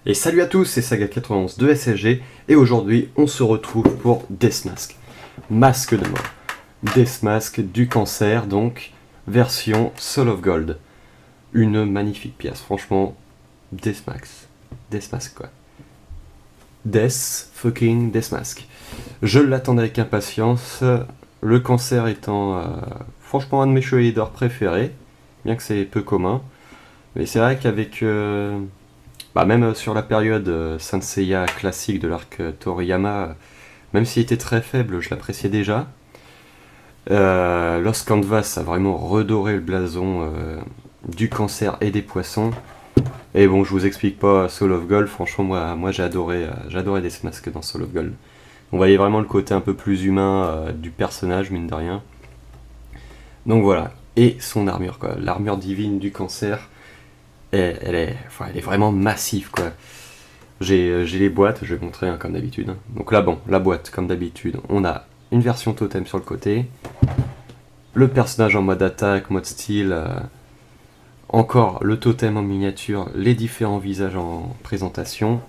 Et salut à tous, c'est Saga91 de SSG, et aujourd'hui on se retrouve pour Death Mask. Masque de mort. Death Mask du cancer, donc, version Soul of Gold. Une magnifique pièce, franchement, Death Mask quoi. Death fucking Death Mask. Je l'attendais avec impatience, le cancer étant franchement un de mes chevaliers d'or préférés, bien que c'est peu commun. Mais c'est vrai qu'avec... même sur la période Saint Seiya classique de l'arc Toriyama, même s'il était très faible, je l'appréciais déjà. Lost Canvas a vraiment redoré le blason du cancer et des poissons. Et bon, je vous explique pas Soul of Gold, franchement moi j'ai adoré Death Mask dans Soul of Gold. On voyait vraiment le côté un peu plus humain du personnage, mine de rien. Donc voilà, et son armure quoi, l'armure divine du cancer. Elle est vraiment massive quoi. J'ai les boîtes, je vais montrer comme d'habitude. Donc là bon, la boîte comme d'habitude, on a une version totem sur le côté, le personnage en mode attaque, mode style, encore le totem en miniature, les différents visages en présentation,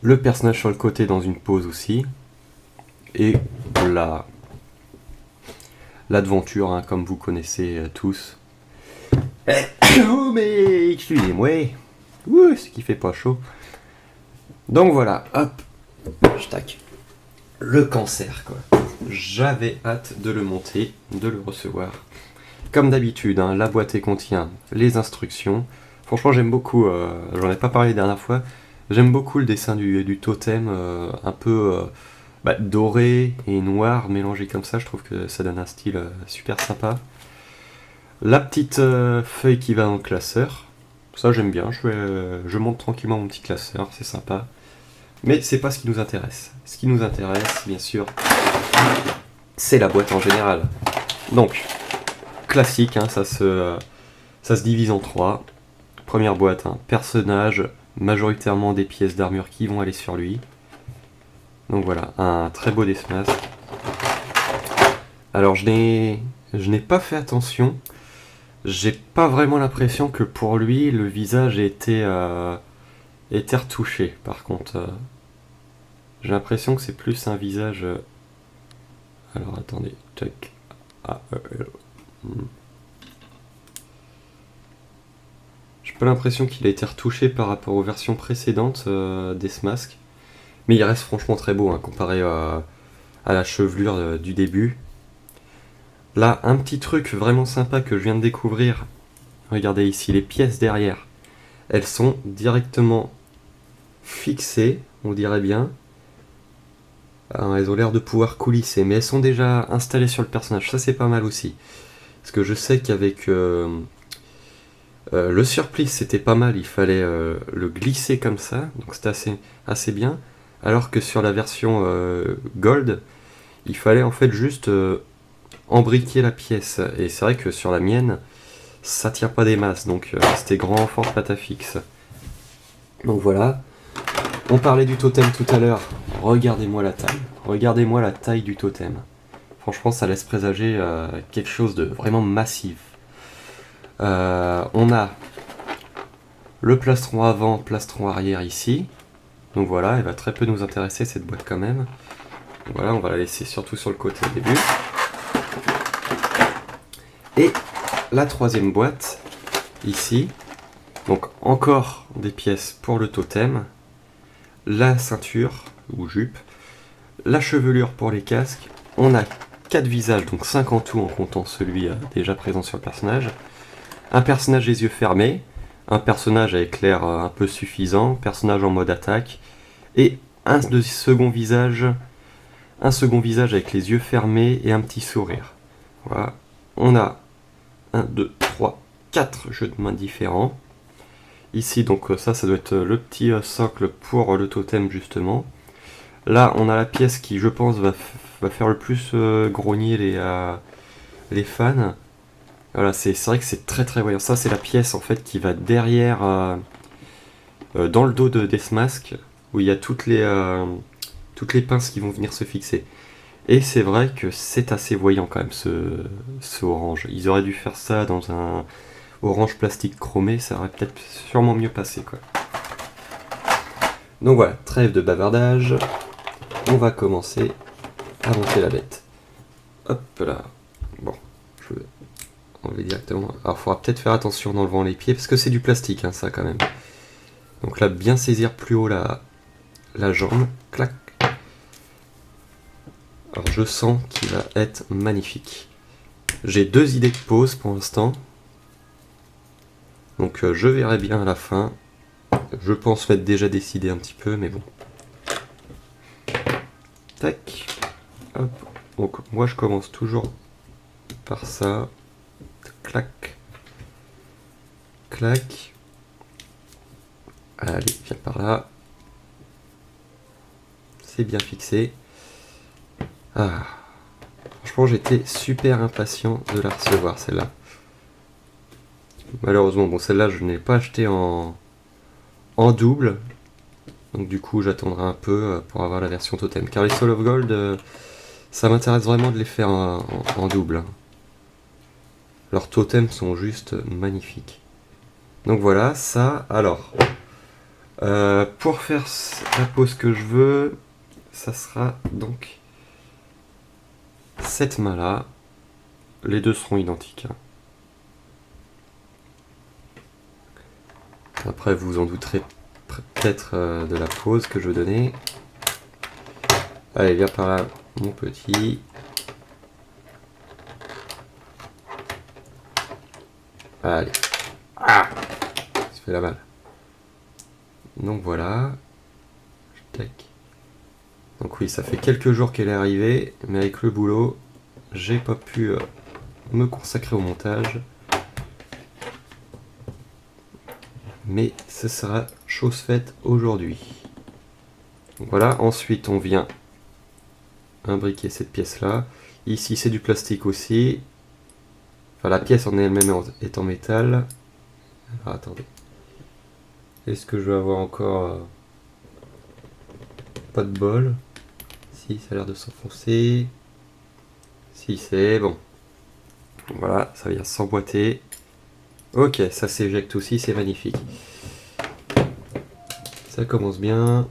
le personnage sur le côté dans une pose aussi, et l'aventure comme vous connaissez tous. Oh mais excusez-moi, c'est qu'il fait pas chaud. Donc voilà, hop, tac, le cancer quoi. J'avais hâte de le monter, de le recevoir. Comme d'habitude, la boîte contient les instructions. Franchement j'aime beaucoup, j'en ai pas parlé la dernière fois, j'aime beaucoup le dessin du totem, un peu doré et noir mélangé comme ça, je trouve que ça donne un style super sympa. La petite feuille qui va dans le classeur, ça j'aime bien, je monte tranquillement mon petit classeur, c'est sympa. Mais c'est pas ce qui nous intéresse. Ce qui nous intéresse, bien sûr, c'est la boîte en général. Donc, classique, ça se divise en trois. Première boîte, personnage, majoritairement des pièces d'armure qui vont aller sur lui. Donc voilà, un très beau Death Mask. Alors je n'ai pas fait attention. J'ai pas vraiment l'impression que pour lui le visage était retouché. Par contre, j'ai l'impression que c'est plus un visage. Alors attendez, check. J'ai pas l'impression qu'il a été retouché par rapport aux versions précédentes Death Mask, mais il reste franchement très beau comparé à la chevelure du début. Là, un petit truc vraiment sympa que je viens de découvrir. Regardez ici, les pièces derrière. Elles sont directement fixées, on dirait bien. Elles ont l'air de pouvoir coulisser, mais elles sont déjà installées sur le personnage. Ça, c'est pas mal aussi. Parce que je sais qu'avec le surplice, c'était pas mal. Il fallait le glisser comme ça. Donc c'était assez bien. Alors que sur la version Gold, il fallait en fait juste... embriquer la pièce, et c'est vrai que sur la mienne ça tient pas des masses, donc c'était grand renfort pâte à fixe. Donc voilà, on parlait du totem tout à l'heure, regardez-moi la taille du totem, franchement ça laisse présager quelque chose de vraiment massif. On a le plastron avant, plastron arrière ici, donc voilà, elle va très peu nous intéresser cette boîte quand même. Voilà, on va la laisser surtout sur le côté au début. Et la troisième boîte, ici, donc encore des pièces pour le totem, la ceinture ou jupe, la chevelure pour les casques, on a 4 visages, donc 5 en tout en comptant celui déjà présent sur le personnage, un personnage les yeux fermés, un personnage avec l'air un peu suffisant, personnage en mode attaque, et un second visage avec les yeux fermés et un petit sourire. Voilà, on a 1, 2, 3, 4 jeux de mains différents. Ici, donc ça doit être le petit socle pour le totem, justement. Là, on a la pièce qui, je pense, va faire le plus grogner les fans. Voilà, c'est vrai que c'est très très voyant. Ça, c'est la pièce, en fait, qui va derrière, dans le dos de Death Mask, où il y a toutes les toutes les pinces qui vont venir se fixer. Et c'est vrai que c'est assez voyant quand même ce orange. Ils auraient dû faire ça dans un orange plastique chromé, ça aurait peut-être sûrement mieux passé quoi. Donc voilà, trêve de bavardage. On va commencer à monter la bête. Hop là. Bon, je vais enlever directement. Alors il faudra peut-être faire attention en enlevant les pieds, parce que c'est du plastique hein, ça quand même. Donc là, bien saisir plus haut la jambe. Clac. Alors je sens qu'il va être magnifique. J'ai 2 idées de pose pour l'instant. Donc je verrai bien à la fin. Je pense m'être déjà décidé un petit peu, mais bon. Tac. Hop. Donc moi je commence toujours par ça. Clac. Clac. Allez, viens par là. C'est bien fixé. Ah. Franchement, j'étais super impatient de la recevoir, celle-là. Malheureusement, bon, celle-là, je ne l'ai pas achetée en double. Donc du coup, j'attendrai un peu pour avoir la version totem. Car les Soul of Gold, ça m'intéresse vraiment de les faire en double. Leurs totems sont juste magnifiques. Donc voilà, ça. Alors, pour faire la pose que je veux, ça sera donc cette main-là. Les deux seront identiques. Après, vous vous en douterez peut-être de la pose que je veux donner. Allez, viens par là, mon petit. Allez. Ah, ça fait la balle. Donc voilà. Tac. Donc oui, ça fait quelques jours qu'elle est arrivée, mais avec le boulot, j'ai pas pu me consacrer au montage. Mais ce sera chose faite aujourd'hui. Donc voilà, ensuite on vient imbriquer cette pièce-là. Ici c'est du plastique aussi. Enfin la pièce en elle-même est en métal. Alors attendez. Est-ce que je vais avoir encore pas de bol? Si, ça a l'air de s'enfoncer. Si, c'est bon. Voilà, ça vient s'emboîter. Ok, ça s'éjecte aussi, c'est magnifique. Ça commence bien.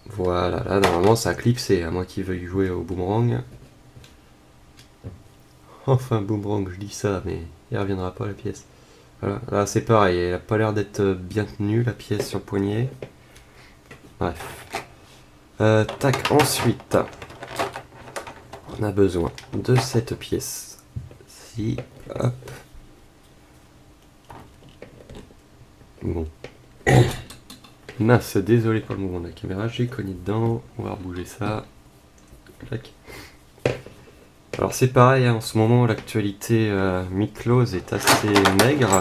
Voilà, là normalement ça a clipsé, à moins qu'il veuille jouer au boomerang. Enfin, boomerang, je dis ça, mais il reviendra pas la pièce. Voilà, là c'est pareil, elle a pas l'air d'être bien tenue la pièce sur le poignet. Bref. Tac, ensuite, on a besoin de cette pièce-ci. Hop. Bon. Mince, désolé pour le mouvement de la caméra, j'ai cogné dedans. On va rebouger ça. Clac. Alors c'est pareil, hein, en ce moment l'actualité Miklos est assez maigre.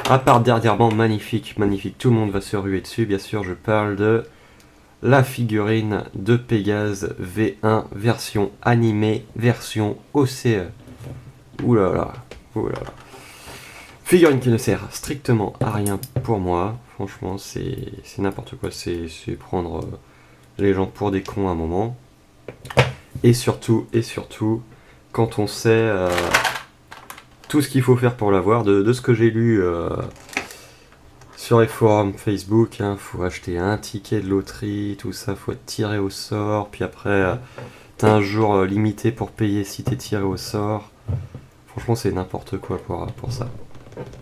À part dernièrement, magnifique, magnifique, tout le monde va se ruer dessus. Bien sûr, je parle de la figurine de Pégase V1 version animée, version OCE. Oulala, oulala. Figurine qui ne sert strictement à rien pour moi. Franchement, c'est n'importe quoi. C'est prendre les gens pour des cons à un moment. Et surtout, quand on sait tout ce qu'il faut faire pour l'avoir, de ce que j'ai lu sur les forums Facebook, hein, faut acheter un ticket de loterie, tout ça, faut être tiré au sort, puis après, t'as un jour limité pour payer si t'es tiré au sort. Franchement, c'est n'importe quoi pour ça.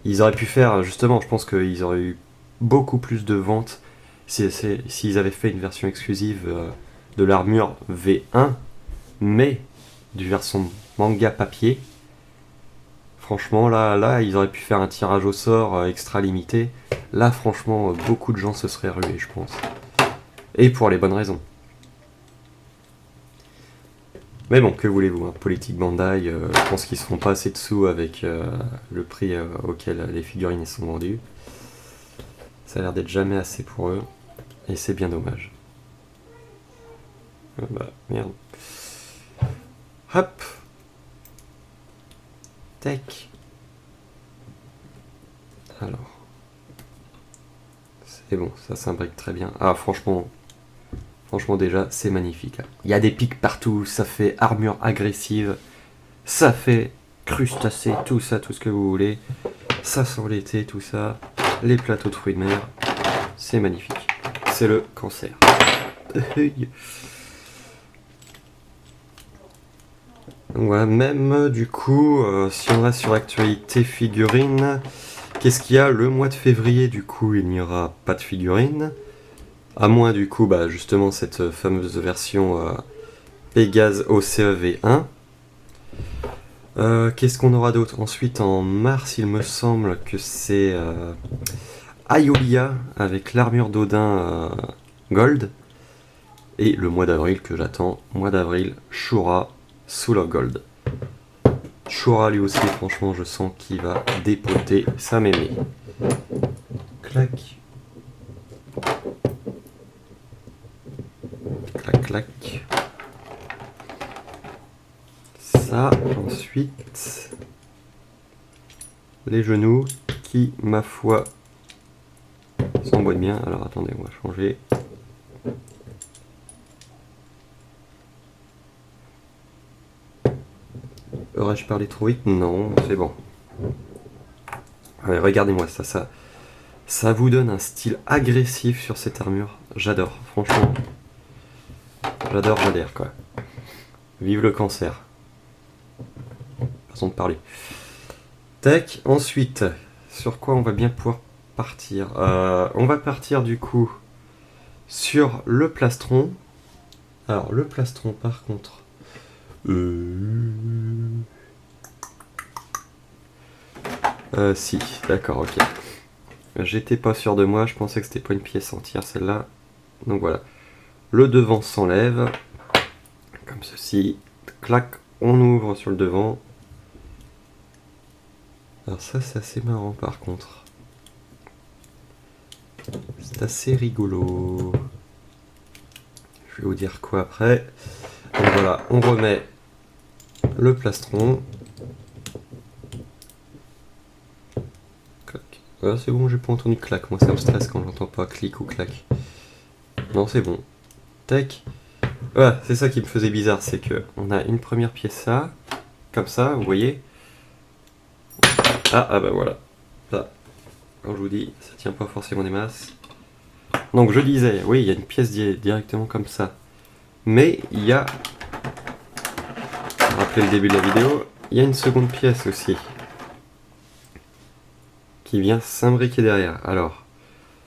Ils auraient pu faire, justement, je pense qu'ils auraient eu beaucoup plus de ventes s'ils avaient fait une version exclusive de l'armure V1, mais du version manga papier. Franchement, là, ils auraient pu faire un tirage au sort extra limité. Là, franchement, beaucoup de gens se seraient rués, je pense. Et pour les bonnes raisons. Mais bon, que voulez-vous, hein, politique Bandai, je pense qu'ils se font pas assez de sous avec le prix auquel les figurines sont vendues. Ça a l'air d'être jamais assez pour eux, et c'est bien dommage. Bah, merde. Hop. Tac. Alors. Et bon, ça s'imbrique très bien. Ah, franchement déjà, c'est magnifique. Il y a des pics partout, ça fait armure agressive, ça fait crustacé, tout ça, tout ce que vous voulez. Ça sent l'été, tout ça. Les plateaux de fruits de mer, c'est magnifique. C'est le cancer. Voilà, même du coup, si on reste sur l'actualité figurine, qu'est-ce qu'il y a le mois de février? Du coup, il n'y aura pas de figurine. À moins du coup, justement, cette fameuse version Pégase OCEV1. Qu'est-ce qu'on aura d'autre? Ensuite, en mars, il me semble que c'est Aiolia avec l'armure d'Odin Gold. Et le mois d'avril que j'attends, mois d'avril, Shura Soul of Gold. Shura lui aussi, franchement, je sens qu'il va dépoter sa mémé. Clac. Clac, clac. Ça, ensuite, les genoux qui, ma foi, s'emboîtent bien. Alors attendez, on va changer. Aurais-je parlé trop vite? Non, c'est bon. Allez, regardez-moi ça. Ça vous donne un style agressif sur cette armure. J'adore, franchement. J'adore quoi. Vive le cancer. Façon de parler. Tac, ensuite, sur quoi on va bien pouvoir partir? On va partir du coup sur le plastron. Alors, le plastron, par contre... si, d'accord, ok. J'étais pas sûr de moi, je pensais que c'était pas une pièce entière celle-là. Donc voilà. Le devant s'enlève. Comme ceci. Clac, on ouvre sur le devant. Alors ça c'est assez marrant par contre. C'est assez rigolo. Je vais vous dire quoi après. Donc voilà, on remet le plastron. Clac. Ah, c'est bon, j'ai pas entendu clac. Moi ça me stresse quand j'entends pas clic ou clac. Non, c'est bon. Tac. Ouais, c'est ça qui me faisait bizarre, c'est que on a une première pièce là, comme ça, vous voyez. Ah bah voilà. Ça, quand je vous dis, ça tient pas forcément des masses. Donc je disais, oui, il y a une pièce directement comme ça. Mais il y a... Rappelez le début de la vidéo, il y a une seconde pièce aussi. Qui vient s'imbriquer derrière. Alors,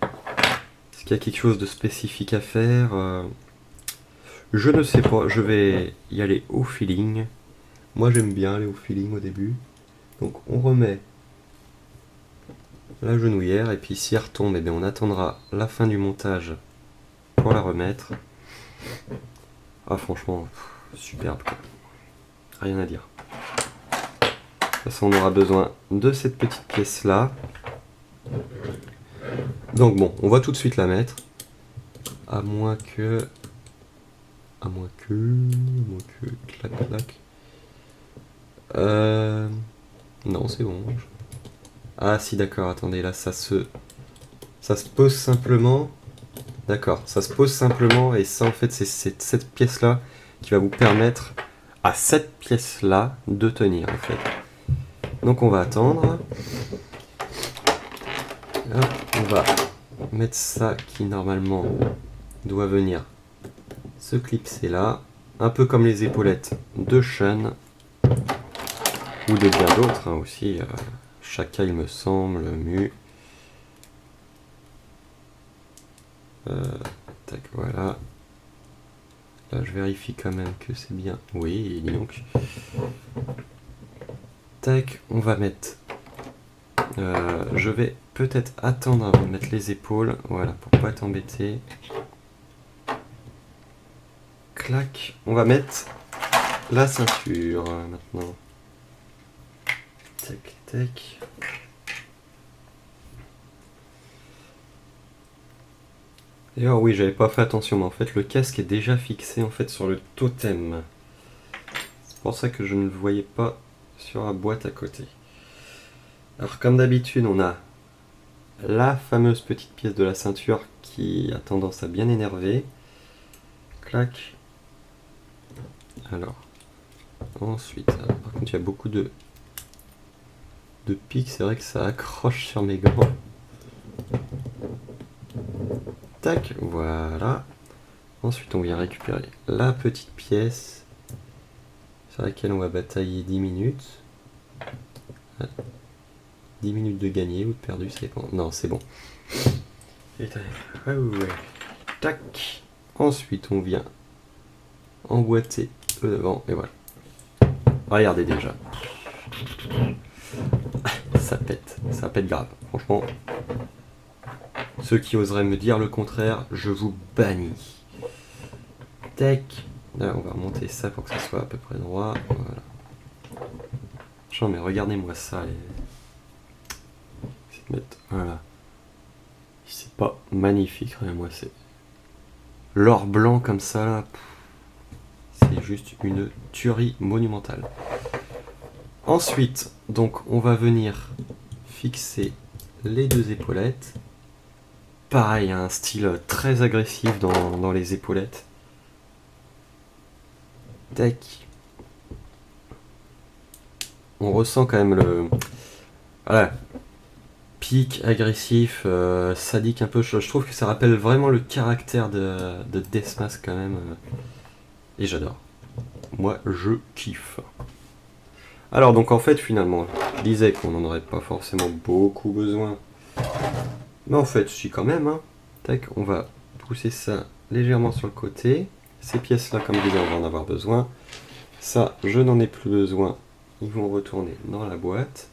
est-ce qu'il y a quelque chose de spécifique à faire? Je ne sais pas, je vais y aller au feeling. Moi j'aime bien aller au feeling au début. Donc on remet la genouillère et puis si elle retombe, eh bien, on attendra la fin du montage pour la remettre. Ah franchement, superbe quoi. Rien à dire. De toute façon on aura besoin de cette petite pièce là. Donc bon, on va tout de suite la mettre. À moins que... Clac clac. Non c'est bon. Ah si d'accord, attendez, là ça se pose simplement. D'accord, ça se pose simplement et ça en fait c'est cette pièce là qui va vous permettre à cette pièce là de tenir en fait. Donc on va attendre. Hop, on va mettre ça qui normalement doit venir se clipser là. Un peu comme les épaulettes de Shun ou de bien d'autres hein, aussi. Chacun il me semble, mu. Tac, voilà. Là je vérifie quand même que c'est bien. Oui, donc. Tac, on va mettre... je vais peut-être attendre avant de mettre les épaules. Voilà, pour pas être embêté. Clac, on va mettre la ceinture maintenant. Tac, tac. D'ailleurs oui, j'avais pas fait attention, mais en fait le casque est déjà fixé en fait sur le totem. C'est pour ça que je ne le voyais pas sur la boîte à côté. Alors comme d'habitude, on a la fameuse petite pièce de la ceinture qui a tendance à bien énerver. Clac. Alors, ensuite, par contre il y a beaucoup de pics, c'est vrai que ça accroche sur mes gants. Tac, voilà. Ensuite on vient récupérer la petite pièce sur laquelle on va batailler 10 minutes. 10 minutes de gagné ou de perdu, c'est bon. Non, c'est bon. Tac. Ensuite on vient emboîter le devant et voilà. Regardez déjà. Ça pète grave. Franchement, ceux qui oseraient me dire le contraire, je vous bannis. Tac. Là, on va remonter ça pour que ça soit à peu près droit. Voilà. Franchement, mais regardez-moi ça. Voilà. C'est pas magnifique, regardez-moi, c'est l'or blanc comme ça là. C'est juste une tuerie monumentale. Ensuite, donc on va venir fixer les deux épaulettes. Pareil, un style très agressif dans les épaulettes. Tac. On ressent quand même le... Voilà. Pic, agressif, sadique un peu. Je trouve que ça rappelle vraiment le caractère de Deathmask quand même. Et j'adore. Moi, je kiffe. Alors donc en fait finalement, je disais qu'on n'en aurait pas forcément beaucoup besoin. Mais en fait, si quand même. Hein. Tac, on va pousser ça légèrement sur le côté. Ces pièces-là, comme je disais, on va en avoir besoin. Ça, je n'en ai plus besoin. Ils vont retourner dans la boîte.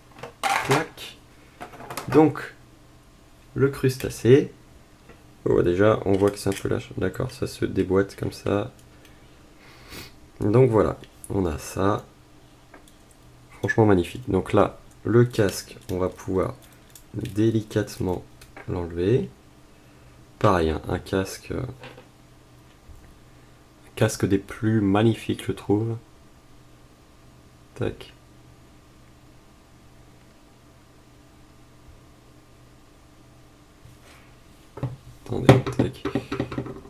Tac. Donc, le crustacé. Oh, déjà, on voit que c'est un peu lâche. D'accord, ça se déboîte comme ça. Donc voilà, on a ça. Franchement magnifique. Donc là, le casque, on va pouvoir délicatement l'enlever. Pareil, hein, un casque des plus magnifiques, je trouve. Tac. Attendez, tac.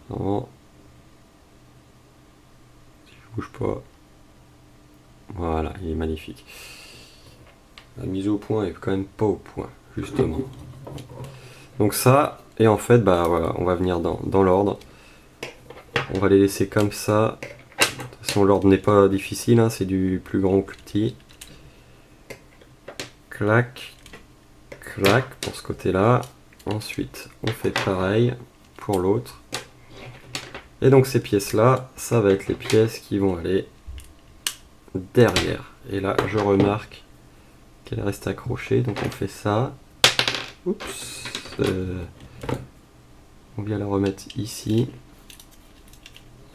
Non. Si je bouge pas. Voilà, il est magnifique. La mise au point est quand même pas au point, justement. Donc ça, et en fait, bah voilà, on va venir dans l'ordre. On va les laisser comme ça. De toute façon, l'ordre n'est pas difficile, hein, c'est du plus grand au plus petit. Clac, clac pour ce côté-là. Ensuite, on fait pareil pour l'autre. Et donc ces pièces-là, ça va être les pièces qui vont aller derrière. Et là, je remarque qu'elle reste accrochée, donc on fait ça. Oups. On vient la remettre ici.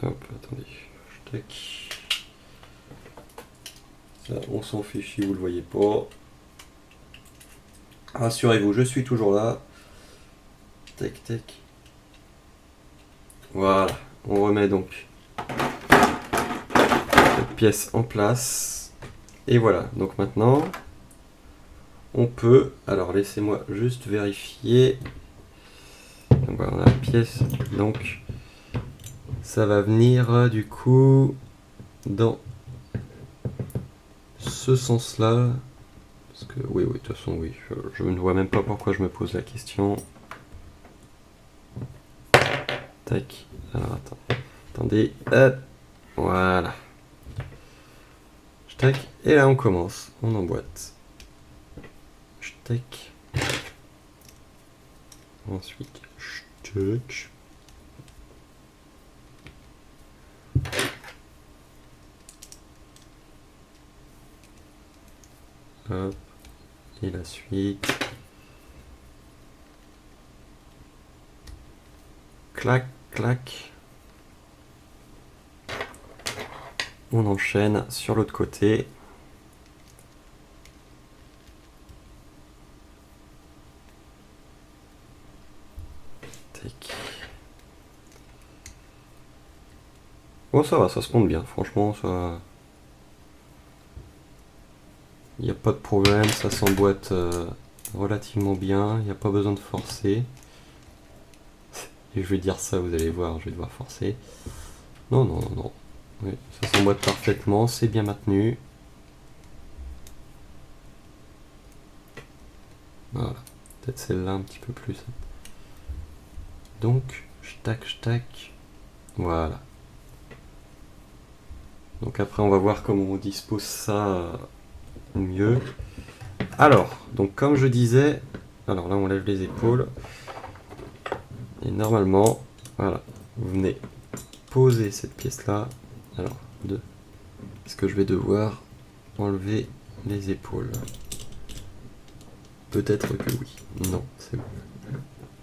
Hop, attendez. Tac. Ça, on s'en fiche si vous le voyez pas. Rassurez-vous, je suis toujours là. Tac, tac. Voilà. On remet donc cette pièce en place. Et voilà. Donc maintenant, on peut... Alors, laissez-moi juste vérifier. Donc voilà, on a la pièce. Donc, ça va venir du coup dans ce sens-là. Parce que oui, de toute façon, oui. Je ne vois même pas pourquoi je me pose la question. Tac. Alors, attendez. Hop. Voilà. Tac. Et là, on commence. On emboîte. Tac. Ensuite, tac. Hop. Et la suite. Clac, clac. On enchaîne sur l'autre côté. Tac. Bon, ça va, ça se monte bien. Franchement, ça... Il n'y a pas de problème, ça s'emboîte relativement bien, il n'y a pas besoin de forcer. Et je vais dire ça, vous allez voir, je vais devoir forcer. Non, non, non, non. Oui, ça s'emboîte parfaitement, c'est bien maintenu. Voilà, peut-être celle-là un petit peu plus. Donc, tac, voilà. Donc après on va voir comment on dispose ça mieux. Alors, donc comme je disais, alors là on lève les épaules. Et normalement, voilà, vous venez poser cette pièce-là. Alors, est-ce que je vais devoir enlever les épaules? Peut-être que oui. Non, c'est bon.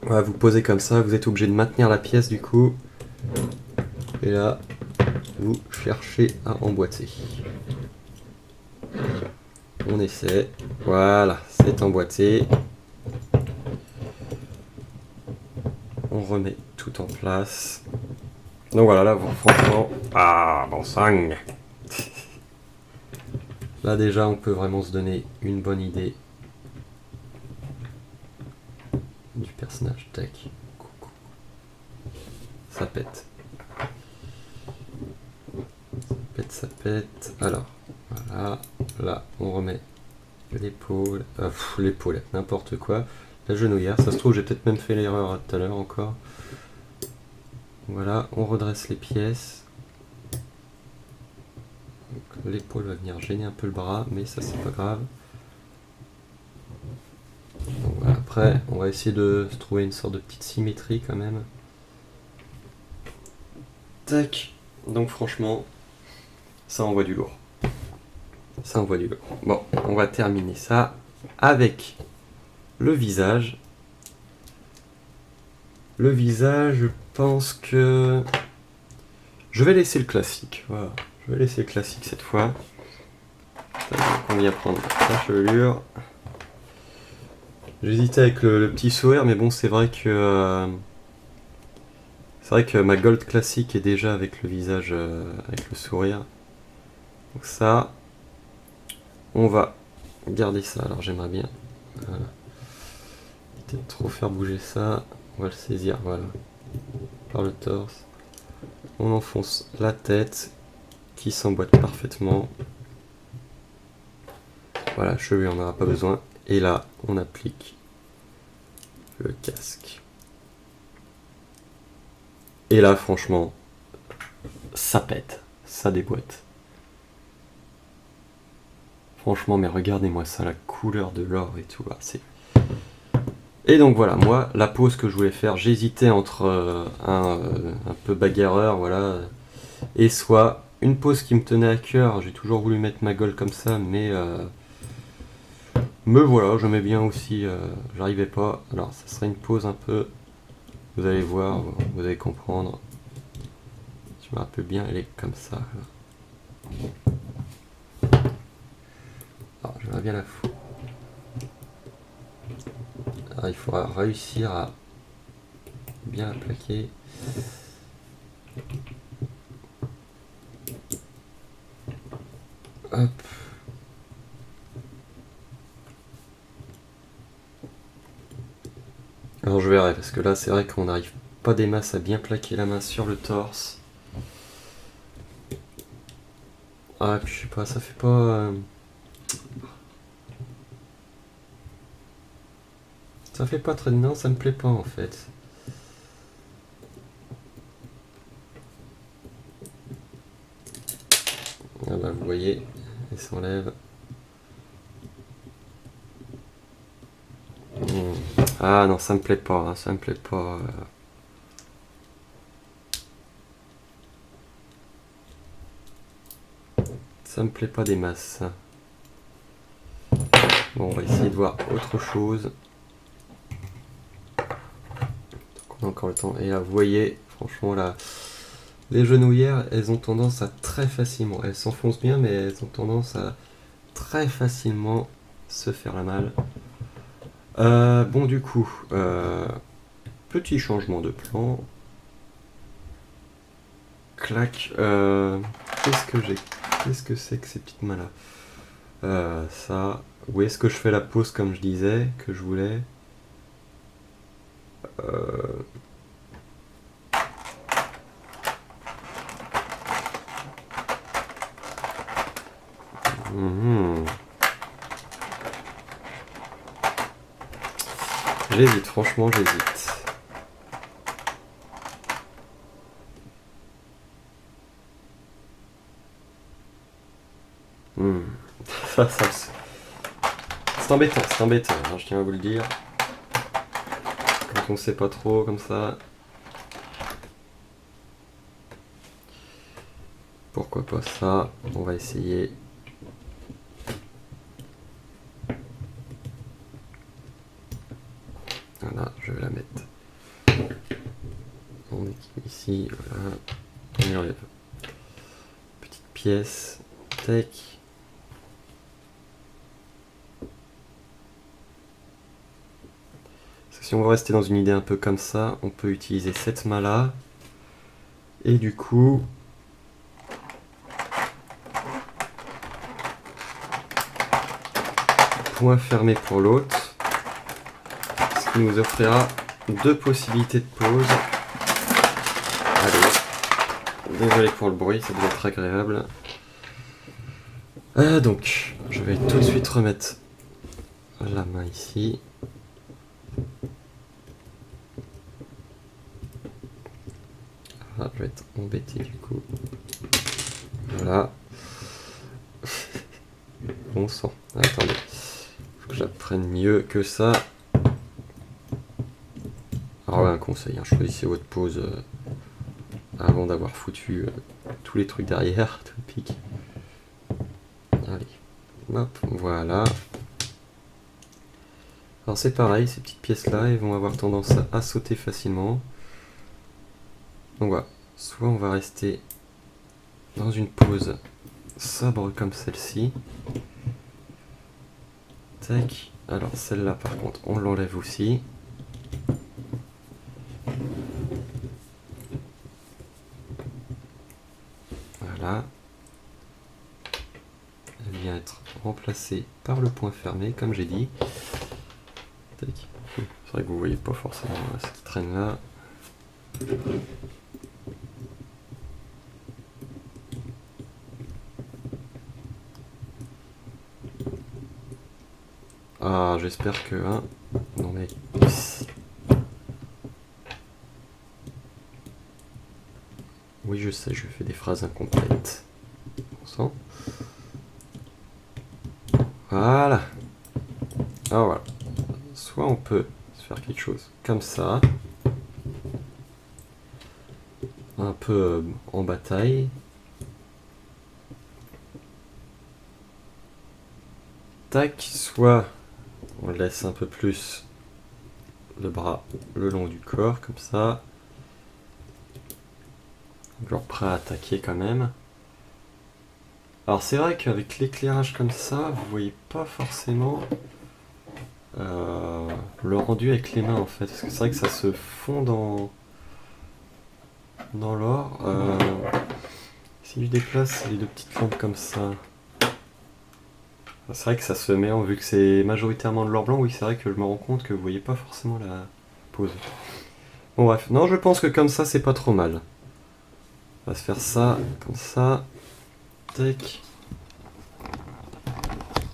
Voilà, vous posez comme ça, vous êtes obligé de maintenir la pièce du coup. Et là, vous cherchez à emboîter. On essaie. Voilà, c'est emboîté. On remet tout en place. Donc voilà, là, franchement... Ah, bon sang. Là, déjà, on peut vraiment se donner une bonne idée du personnage. Tac. Coucou. Ça pète. Ça pète. Alors, voilà. Là, on remet l'épaule. L'épaulette, n'importe quoi. La genouillère. Ça se trouve, j'ai peut-être même fait l'erreur tout à l'heure encore. Voilà, on redresse les pièces. L'épaule va venir gêner un peu le bras, mais ça c'est pas grave. Donc voilà, après, on va essayer de se trouver une sorte de petite symétrie quand même. Tac. Donc franchement, ça envoie du lourd. Ça envoie du lourd. Bon, on va terminer ça avec le visage. Le visage, je pense que... Je vais laisser le classique. Voilà. Je vais laisser le classique cette fois. On vient prendre la chevelure. J'hésitais avec le petit sourire, mais bon, c'est vrai que ma gold classique est déjà avec le visage, avec le sourire. Donc ça, on va garder ça. Alors j'aimerais bien, voilà, peut-être trop faire bouger ça. On va le saisir, voilà, par le torse. On enfonce la tête qui s'emboîte parfaitement. Voilà, cheveux, on n'aura pas besoin. Et là, on applique le casque. Et là, franchement, ça pète, ça déboîte. Franchement, mais regardez-moi ça, la couleur de l'or et tout. Et donc voilà, moi, la pose que je voulais faire, j'hésitais entre un peu bagarreur, voilà, et soit une pose qui me tenait à cœur. J'ai toujours voulu mettre ma gueule comme ça, mais voilà, j'aimais bien aussi, j'arrivais pas. Alors, ça serait une pose un peu, vous allez voir, vous allez comprendre. Je me rappelle bien, elle est comme ça. Alors, j'aimerais bien la foutre. Alors, il faudra réussir à bien la plaquer. Hop. Alors je verrai, parce que là c'est vrai qu'on n'arrive pas des masses à bien plaquer la main sur le torse. Ah, puis je sais pas, ça fait pas... Ça fait pas très... Non, ça me plaît pas en fait. Ah bah vous voyez, elle s'enlève. Ah non, ça me plaît pas, hein, ça me plaît pas. Ça me plaît pas des masses. Bon, on va essayer de voir autre chose. Donc on a encore le temps. Et là, vous voyez, franchement, là, les genouillères, elles ont tendance à très facilement... Elles s'enfoncent bien, mais elles ont tendance à très facilement se faire la malle. Bon, du coup, petit changement de plan. Clac. Qu'est-ce que j'ai? Qu'est-ce que c'est que ces petites mains-là? Ça. Où est-ce que je fais la pause comme je disais, que je voulais? Mhm. J'hésite, franchement j'hésite. Hmm. C'est embêtant, hein, je tiens à vous le dire. Quand on sait pas trop comme ça. Pourquoi pas ça? On va essayer. Voilà, je vais la mettre. On est ici, voilà. On y enlève. Petite pièce. Tac. Si on veut rester dans une idée un peu comme ça, on peut utiliser cette main-là. Et du coup, point fermé pour l'autre. Ce qui nous offrira deux possibilités de pause. Allez, désolé pour le bruit, ça doit être agréable. Donc, je vais tout de suite remettre la main ici. Ah, je vais être embêté du coup. Voilà. Bon sang. Attendez. Faut que j'apprenne mieux que ça. Alors ouais, un conseil, hein, choisissez votre pause avant d'avoir foutu tous les trucs derrière, tout le pic. Allez. Hop, voilà. Alors c'est pareil, ces petites pièces là, elles vont avoir tendance à sauter facilement. Donc voilà, soit on va rester dans une pose sobre comme celle-ci. Tac. Alors celle-là par contre, on l'enlève aussi. Voilà. Elle vient être remplacée par le point fermé, comme j'ai dit. Tac. C'est vrai que vous voyez pas forcément ce qui traîne là. Ah, j'espère que... Hein, non mais... Oui, je sais, je fais des phrases incomplètes. On sent. Voilà. Ah voilà. Soit on peut faire quelque chose comme ça. Un peu en bataille. Tac, soit on laisse un peu plus le bras le long du corps, comme ça. Genre prêt à attaquer quand même. Alors c'est vrai qu'avec l'éclairage comme ça, vous voyez pas forcément le rendu avec les mains en fait. Parce que c'est vrai que ça se fond dans l'or. Si je déplace les deux petites lampes comme ça, c'est vrai que ça se met en, vu que c'est majoritairement de l'or blanc, oui c'est vrai que je me rends compte que vous voyez pas forcément la pose. Bon bref, non je pense que comme ça c'est pas trop mal. On va se faire ça, comme ça. Tac.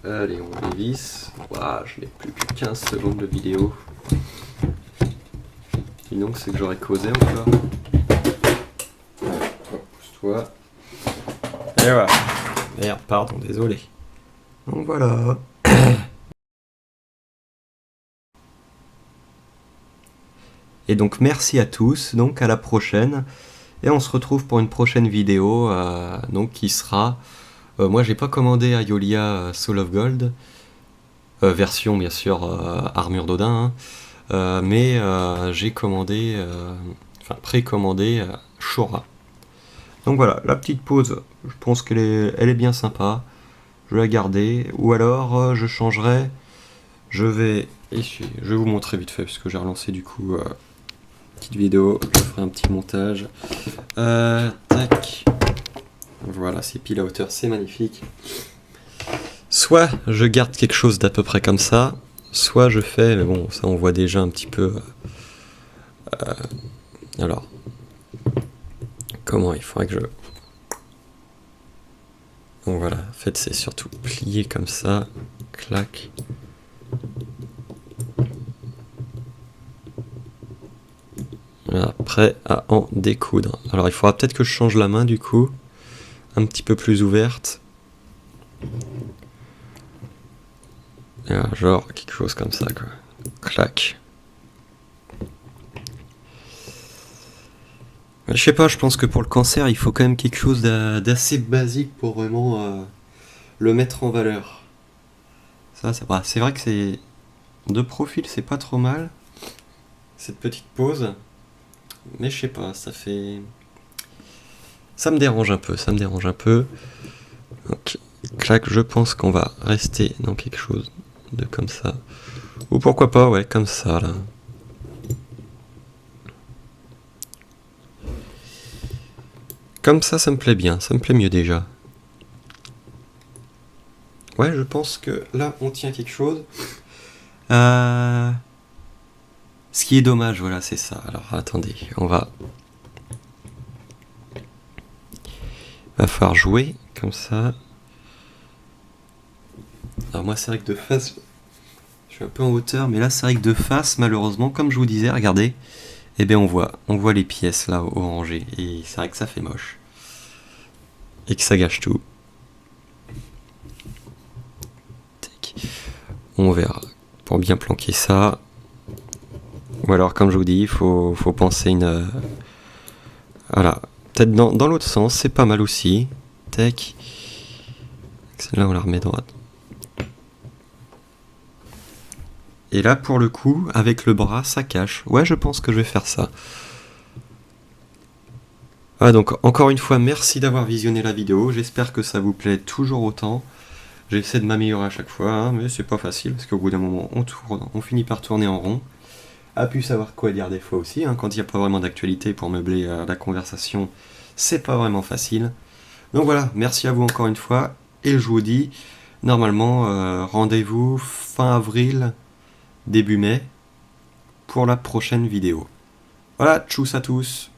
Allez, on dévisse. Waouh, je n'ai plus que 15 secondes de vidéo. Dis donc, c'est que j'aurais causé encore. Pousse-toi. Et voilà. Merde, pardon, désolé. Donc voilà. Et donc merci à tous, donc à la prochaine. Et on se retrouve pour une prochaine vidéo, donc qui sera... moi j'ai pas commandé Aiolia Soul of Gold, version bien sûr armure d'Odin, hein. Mais j'ai commandé, enfin précommandé Shura. Donc voilà, la petite pause, je pense elle est bien sympa. Je vais la garder, ou alors je changerai. Je vais vous montrer vite fait, parce que j'ai relancé du coup petite vidéo. Je ferai un petit montage. Tac. Voilà, c'est pile à hauteur, c'est magnifique. soit je garde quelque chose d'à peu près comme ça, soit je fais, mais bon, ça on voit déjà un petit peu. Alors, comment il faudrait que je. Donc voilà, en fait c'est surtout plié comme ça, clac. Voilà, prêt à en découdre. Alors il faudra peut-être que je change la main du coup, un petit peu plus ouverte. Voilà, genre quelque chose comme ça quoi. Clac. Je sais pas, je pense que pour le cancer, il faut quand même quelque chose d'assez basique pour vraiment le mettre en valeur. Ça va. C'est vrai que c'est de profil, c'est pas trop mal cette petite pause, mais je sais pas, ça fait. Ça me dérange un peu, Donc, clac, je pense qu'on va rester dans quelque chose de comme ça. Ou pourquoi pas, ouais, comme ça, là. Comme ça me plaît bien, ça me plaît mieux déjà. Ouais, je pense que là, on tient quelque chose. Ce qui est dommage, voilà, c'est ça. Alors, attendez, va falloir jouer, comme ça. Alors moi, c'est vrai que de face, je suis un peu en hauteur, mais là, c'est vrai que de face, malheureusement, comme je vous disais, regardez, eh bien, on voit les pièces, là, orangées. Et c'est vrai que ça fait moche. Et que ça gâche tout. On verra. Pour bien planquer ça. Ou alors, comme je vous dis, il faut penser une. Voilà. Peut-être dans l'autre sens, c'est pas mal aussi. Tac. Celle-là, on la remet droite. Et là, pour le coup, avec le bras, ça cache. Ouais, je pense que je vais faire ça. Ah, donc, encore une fois, merci d'avoir visionné la vidéo. J'espère que ça vous plaît toujours autant. J'essaie de m'améliorer à chaque fois, hein, mais c'est pas facile, parce qu'au bout d'un moment, on finit par tourner en rond. A pu savoir quoi dire des fois aussi, hein, quand il n'y a pas vraiment d'actualité pour meubler la conversation, c'est pas vraiment facile. Donc voilà, merci à vous encore une fois, et je vous dis, normalement, rendez-vous fin avril, début mai, pour la prochaine vidéo. Voilà, tchuss à tous!